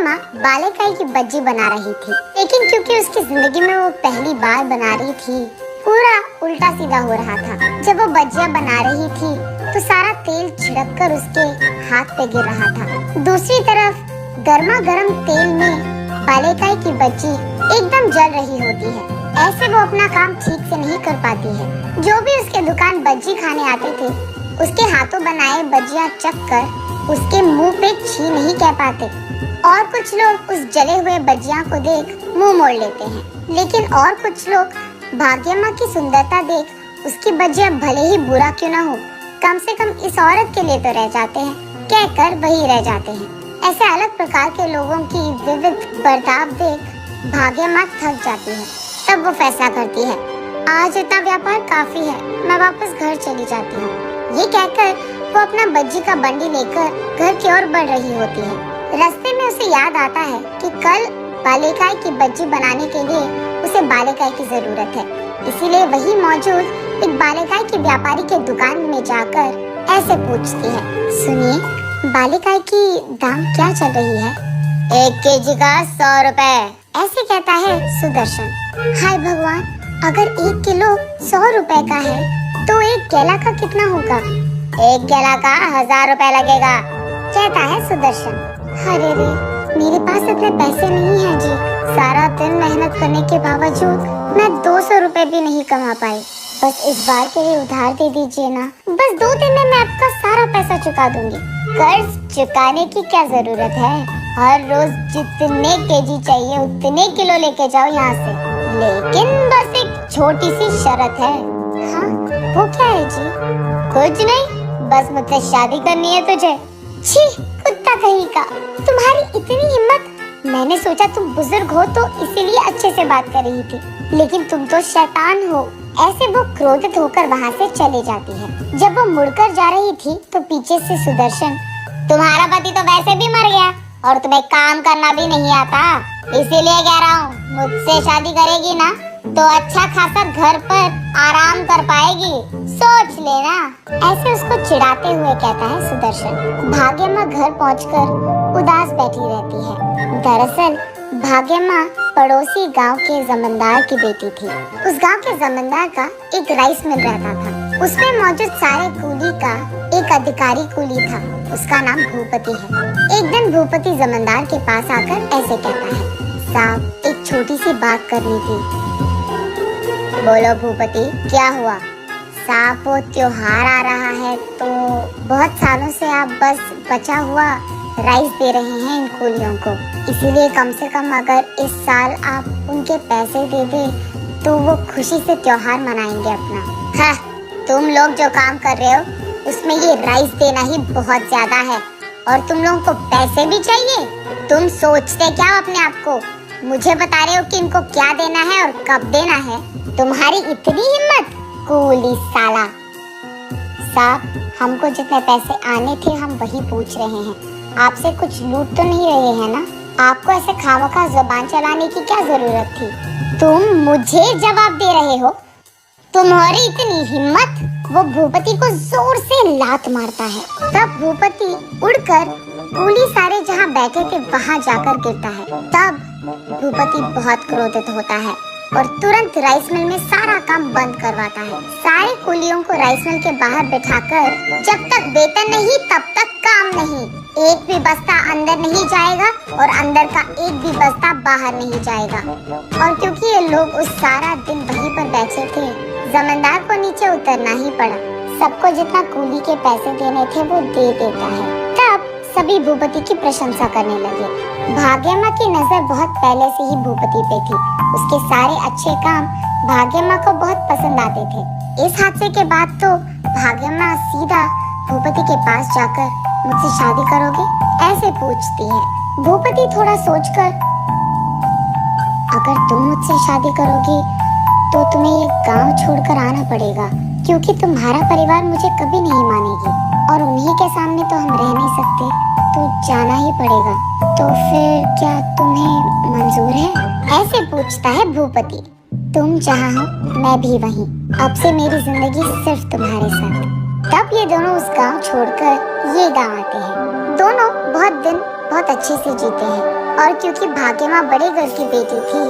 माँ बालेकाई की बज्जी बना रही थी, लेकिन क्योंकि उसकी जिंदगी में वो पहली बार बना रही थी, पूरा उल्टा सीधा हो रहा था। जब वो बज्जियाँ बना रही थी तो सारा तेल छिड़क कर उसके हाथ पे गिर रहा था। दूसरी तरफ गर्मा गर्म तेल में बालेकाई की बज्जी एकदम जल रही होती है। ऐसे वो अपना काम ठीक से नहीं कर पाती है। जो भी उसके दुकान बज्जी खाने आते थे, उसके हाथों बनाए बज्जियाँ चख कर उसके मुंह पे छी नहीं कह पाते, और कुछ लोग उस जले हुए बज्जियाँ को देख मुंह मोड़ लेते हैं, लेकिन और कुछ लोग भाग्य माँ की सुंदरता देख उसकी बज्जियाँ भले ही बुरा क्यों ना हो, कम से कम इस औरत के लिए तो रह जाते हैं, कहकर वही रह जाते हैं। ऐसे अलग प्रकार के लोगों की विविध बर्ताव देख भाग्य माँ थक जाती है। तब वो फैसला करती है, आज इतना व्यापार काफी है, मैं वापस घर चली जाती हूँ। ये कहकर वो अपना बज्जी का बंडी लेकर घर की ओर बढ़ रही होती है। रास्ते में उसे याद आता है कि कल बालेकाई की बज्जी बनाने के लिए उसे बालेकाई की जरूरत है। इसीलिए वही मौजूद एक बालेकाई के व्यापारी के दुकान में जाकर ऐसे पूछती है, सुनिए, बालेकाई की दाम क्या चल रही है? 1 केजी का 100 रुपए, ऐसे कहता है सुदर्शन। हाय भगवान, अगर 1 किलो 100 रुपए का है तो 1 केला का कितना होगा? 1 केला का 1000 रुपए लगेगा, कहता है सुदर्शन। अरे रे, मेरे पास इतने पैसे नहीं हैं जी। सारा दिन मेहनत करने के बावजूद मैं 200 रुपए भी नहीं कमा पाई। बस इस बार के लिए उधार दे दीजिए ना। बस 2 दिन में मैं आपका सारा पैसा चुका दूंगी। कर्ज चुकाने की क्या जरूरत है? हर रोज जितने केजी चाहिए उतने किलो लेके जाओ यहाँ से, लेकिन बस एक छोटी सी शर्त है। हाँ, वो क्या है जी? कुछ नहीं, बस मुझसे शादी करनी है तुझे। छी, कुत्ता कहीं का, तुम्हारी इतनी हिम्मत! मैंने सोचा तुम बुजुर्ग हो तो इसीलिए अच्छे से बात कर रही थी, लेकिन तुम तो शैतान हो। ऐसे वो क्रोधित होकर वहाँ से चली जाती है। जब वो मुड़कर जा रही थी तो पीछे से सुदर्शन, तुम्हारा पति तो वैसे भी मर गया और तुम्हें काम करना भी नहीं आता, इसीलिए कह रहा हूँ, मुझसे शादी करेगी ना तो अच्छा खासा घर पर आराम कर पाएगी, सोच लेना। ऐसे उसको चिढ़ाते हुए कहता है सुदर्शन। भाग्य माँ घर पहुंचकर उदास बैठी रहती है। दरअसल भाग्य माँ पड़ोसी गांव के जमींदार की बेटी थी। उस गांव के जमींदार का एक राइस मिल रहता था। उसमें मौजूद सारे कूली का एक अधिकारी कूली था, उसका नाम भूपति है। एक दिन भूपति जमींदार के पास आकर ऐसे कहता है, साहब, एक छोटी सी बात करनी थी। बोलो भूपति, क्या हुआ? साहब, वो त्योहार आ रहा है तो बहुत सालों से आप बस बचा हुआ राइस दे रहे हैं इन कूलियों को, इसीलिए कम से कम अगर इस साल आप उनके पैसे दे दे तो वो खुशी से त्योहार मनाएंगे अपना। हाँ, तुम लोग जो काम कर रहे हो उसमें ये राइस देना ही बहुत ज्यादा है, और तुम लोगों को पैसे भी चाहिए। तुम सोचते क्या हो अपने आप को? मुझे बता रहे हो कि इनको क्या देना है और कब देना है? तुम्हारी इतनी हिम्मत, कूली साला! साहब, हमको जितने पैसे आने थे हम वही पूछ रहे हैं, आपसे कुछ लूट तो नहीं रहे हैं ना? आपको ऐसे खामखा जुबान चलाने की क्या जरूरत थी? तुम मुझे जवाब दे रहे हो? तुम्हारी इतनी हिम्मत! वो भूपति को जोर से लात मारता है। तब भूपति उड़कर कूली सारे जहाँ बैठे थे वहाँ जाकर गिरता है। तब भूपति बहुत क्रोधित होता है और तुरंत राइस मिल में सारा काम बंद करवाता है। सारे कूलियों को राइस मिल के बाहर बिठाकर जब तक वेतन नहीं तब तक काम नहीं, एक भी बस्ता अंदर नहीं जाएगा और अंदर का एक भी बस्ता बाहर नहीं जाएगा। और क्योंकि ये लोग उस सारा दिन वहीं पर बैठे थे, जमींदार को नीचे उतरना ही पड़ा। सबको जितना कूली के पैसे देने थे वो दे देता है। तब सभी भूपति की प्रशंसा करने लगे। भाग्य माँ की नजर बहुत पहले से ही भूपति पे थी। उसके सारे अच्छे काम भाग्य माँ को बहुत पसंद आते थे। इस हादसे के बाद तो भाग्य माँ सीधा भूपति के पास जाकर, मुझसे शादी करोगे? ऐसे पूछती है। भूपति थोड़ा सोचकर, अगर तुम मुझसे शादी करोगी तो तुम्हें ये गांव छोड़कर आना पड़ेगा, क्योंकि तुम्हारा परिवार मुझे कभी नहीं मानेगी और उन्हीं के सामने तो हम रह नहीं सकते, तो जाना ही पड़ेगा। तो फिर क्या तुम्हें मंजूर है? ऐसे पूछता है भूपति। तुम जहाँ हो मैं भी वहीं, अब से मेरी जिंदगी सिर्फ तुम्हारे साथ। तब ये दोनों उस गांव छोड़कर ये गांव आते हैं। दोनों बहुत दिन बहुत अच्छे से जीते हैं। और क्योंकि भाग्यमाँ बड़े घर की बेटी थी,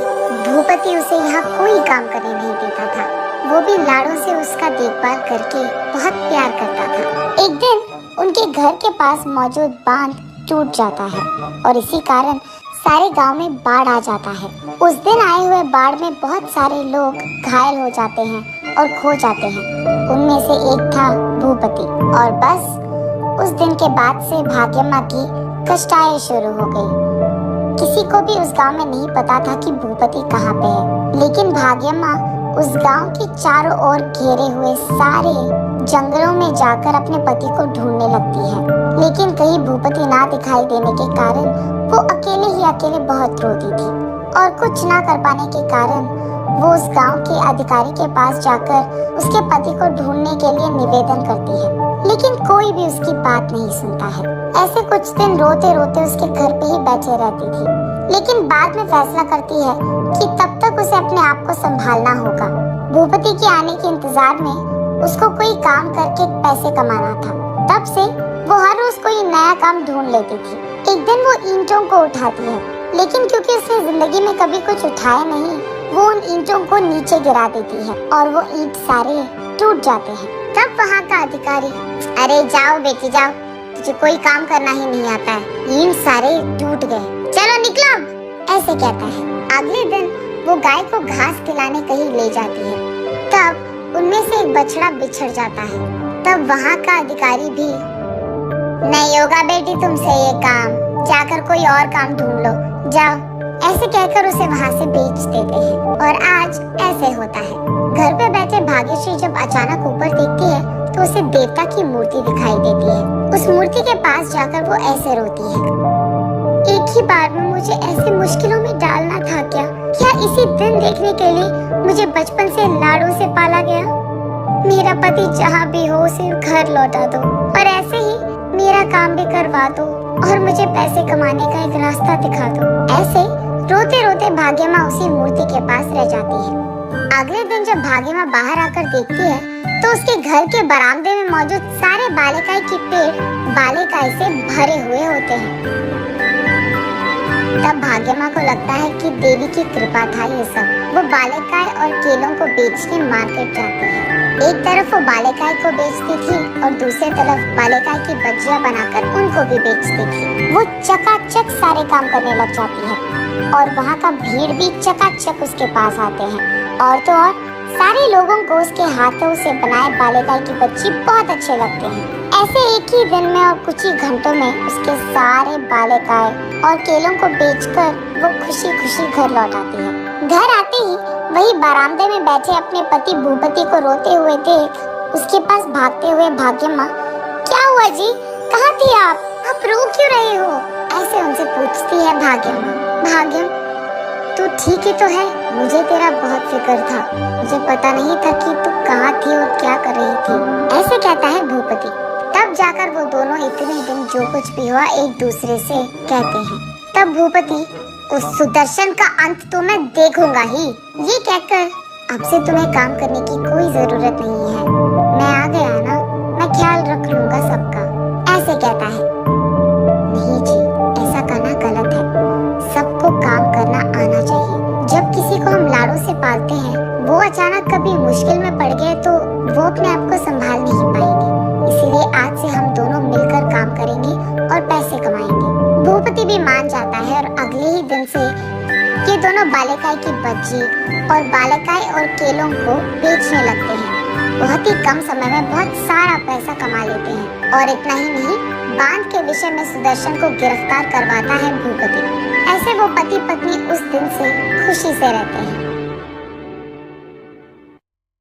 भूपति उसे यहाँ कोई काम करने नहीं देता था। वो भी लाड़ों से उसका देखभाल करके बहुत प्यार करता था। एक दिन उनके घर के पास मौजूद बांध टूट जाता है और इसी कारण सारे गांव में बाढ़ आ जाता है। उस दिन आए हुए बाढ़ में बहुत सारे लोग घायल हो जाते हैं और खो जाते हैं। उनमें से एक था भूपति। और बस उस दिन के बाद से भाग्यमाँ की कष्टाएं शुरू हो गई। किसी को भी उस गांव में नहीं पता था कि भूपति कहाँ पे है, लेकिन भाग्यमाँ उस गांव के चारों ओर घेरे हुए सारे जंगलों में जाकर अपने पति को ढूंढने लगती है। लेकिन कहीं भूपति ना दिखाई देने के कारण वो अकेले बहुत रोती थी और कुछ ना कर पाने के कारण वो उस गांव के अधिकारी के पास जाकर उसके पति को ढूंढने के लिए निवेदन करती है, लेकिन कोई भी उसकी बात नहीं सुनता है। ऐसे कुछ दिन रोते रोते उसके घर पे ही बैठे रहती थी, लेकिन बाद में फैसला करती है कि तब तक उसे अपने आप को संभालना होगा। भूपति के आने के इंतजार में उसको कोई काम करके पैसे कमाना था। तब से वो हर रोज कोई नया काम ढूंढ लेती थी। एक दिन वो ईंटों को उठाती है, लेकिन क्योंकि उसने जिंदगी में कभी कुछ उठाया नहीं, वो उन ईंटों को नीचे गिरा देती है और वो ईंट सारे टूट जाते हैं। तब वहाँ का अधिकारी, अरे जाओ बेटी जाओ, तुझे कोई काम करना ही नहीं आता है, ईंट सारे टूट गए, चलो निकलो, ऐसे कहता है। अगले दिन वो गाय को घास खिलाने कहीं ले जाती है। तब उनमें से एक बछड़ा बिछड़ जाता है। तब वहाँ का अधिकारी भी, नहीं होगा बेटी तुमसे ये काम, जाकर कोई और काम ढूंढ लो, जाओ, ऐसे कहकर उसे वहाँ से बेच देते हैं। और आज ऐसे होता है। घर पे बैठे भाग्यश्री जब अचानक ऊपर देखती है तो उसे देवता की मूर्ति दिखाई देती है। उस मूर्ति के पास जाकर वो ऐसे रोती है, एक ही बार में मुझे ऐसी मुश्किलों में डालना था क्या? क्या इसी दिन देखने के लिए मुझे बचपन से लाड़ों से पाला गया? मेरा पति जहाँ भी हो उसे घर लौटा दो और ऐसे ही मेरा काम भी करवा दो और मुझे पैसे कमाने का एक रास्ता दिखा दो। ऐसे रोते रोते भाग्यमाँ उसी मूर्ति के पास रह जाती है। अगले दिन जब भाग्यमाँ बाहर आकर देखती है तो उसके घर के बरामदे में मौजूद सारे बालिकाई के पेड़ बालिकाई से भरे हुए होते हैं। तब भाग्यमाँ को लगता है कि देवी की कृपा था ये सब। वो बालिकाई और केलों को बेचने मार्केट जाती है। एक तरफ वो बालिकाई को बेचती थी और दूसरी तरफ बालिकाई की बज्जियाँ बनाकर उनको भी बेचती थी। वो चकाचक सारे काम करने लग जाती है और वहाँ का भीड़ भी चकाचक उसके पास आते हैं। और तो और सारे लोगों को उसके हाथों से बनाए बालिकाई की बच्ची बहुत अच्छे लगते हैं। ऐसे एक ही दिन में और कुछ ही घंटों में उसके सारे बालिकाएं और केलों को बेचकर वो खुशी खुशी घर लौट आती है। घर आते ही वही बरामदे में बैठे अपने पति भूपति को रोते हुए देख उसके पास भागते हुए भाग्यमाँ, क्या हुआ जी, कहाँ थी आप रो क्यों रहे हो? ऐसे उनसे पूछती है भाग्यमाँ। भाग्यम, तू ठीक ही तो है? मुझे तेरा बहुत फिक्र था, मुझे पता नहीं था कि तू कहाँ थी और क्या कर रही थी, ऐसे कहता है भूपति। तब जाकर वो दोनों इतने दिन जो कुछ भी हुआ एक दूसरे से कहते हैं। तब भूपति, उस सुदर्शन का अंत तो मैं देखूंगा ही, ये कहकर अब से तुम्हें काम करने की कोई जरूरत नहीं है, मैं आ गया ना, मैं ख्याल रख लूंगा सबका, ऐसे कहता है। नहीं जी, ऐसा करना गलत है, सबको काम करना आना चाहिए। जब किसी को हम लाड़ों से पालते हैं, वो अचानक कभी मुश्किल में पड़ गए तो वो अपने आप को संभाल नहीं पाएंगे। इसलिए आज से हम दोनों मिलकर काम करेंगे और पैसे कमाएंगे। भूपति भी मान जाता है और अगले ही दिन से ये दोनों बालिकाई की बच्ची और बालिकाई और केलों को बेचने लगते हैं। बहुत ही कम समय में बहुत सारा पैसा कमा लेते हैं और इतना ही नहीं, बांध के विषय में सुदर्शन को गिरफ्तार करवाता है भूपति। ऐसे वो पति पत्नी उस दिन से खुशी से रहते हैं।